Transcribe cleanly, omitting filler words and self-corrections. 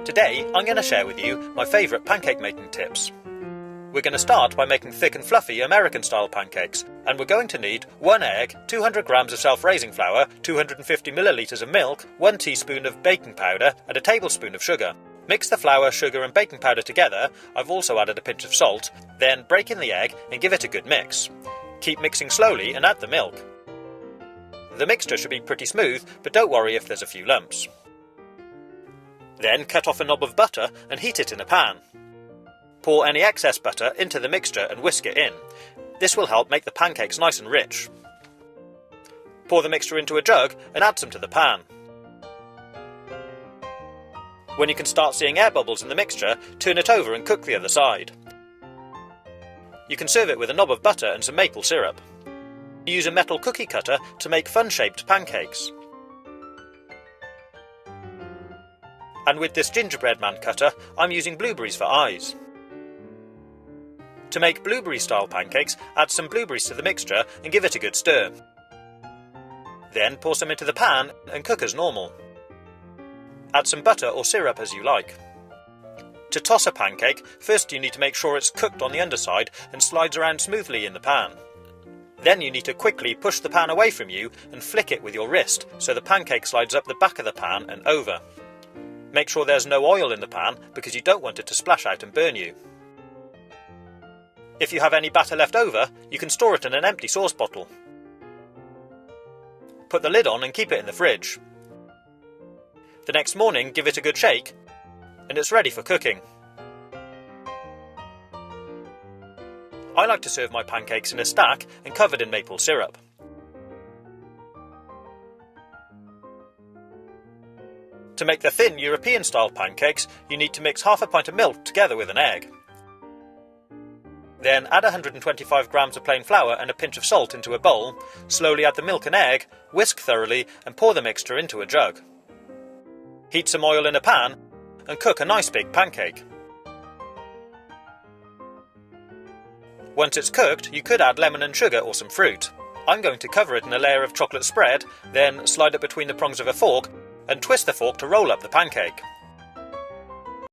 Today I'm going to share with you my favourite pancake making tips. We're going to start by making thick and fluffy American style pancakes, and we're going to need 1 egg, 200 grams of self-raising flour, 250 millilitres of milk, 1 teaspoon of baking powder and a tablespoon of sugar. Mix the flour, sugar and baking powder together. I've also added a pinch of salt. Then break in the egg and give it a good mix. Keep mixing slowly and add the milk. The mixture should be pretty smooth, but don't worry if there's a few lumps. Then cut off a knob of butter and heat it in a pan. Pour any excess butter into the mixture and whisk it in. This will help make the pancakes nice and rich. Pour the mixture into a jug and add some to the pan. When you can start seeing air bubbles in the mixture, turn it over and cook the other side. You can serve it with a knob of butter and some maple syrup. Use a metal cookie cutter to make fun-shaped pancakes. And with this gingerbread man cutter, I'm using blueberries for eyes. To make blueberry-style pancakes, add some blueberries to the mixture and give it a good stir. Then pour some into the pan and cook as normal. Add some butter or syrup as you like. To toss a pancake, first you need to make sure it's cooked on the underside and slides around smoothly in the pan. Then you need to quickly push the pan away from you and flick it with your wrist so the pancake slides up the back of the pan and over. Make sure there's no oil in the pan because you don't want it to splash out and burn you. If you have any batter left over, you can store it in an empty sauce bottle. Put the lid on and keep it in the fridge. The next morning, give it a good shake, and it's ready for cooking. I like to serve my pancakes in a stack and covered in maple syrup. To make the thin European-style pancakes, you need to mix half a pint of milk together with an egg. Then add 125 grams of plain flour and a pinch of salt into a bowl, slowly add the milk and egg, whisk thoroughly and pour the mixture into a jug. Heat some oil in a pan and cook a nice big pancake. Once it's cooked, you could add lemon and sugar or some fruit. I'm going to cover it in a layer of chocolate spread, then slide it between the prongs of a fork and twist the fork to roll up the pancake.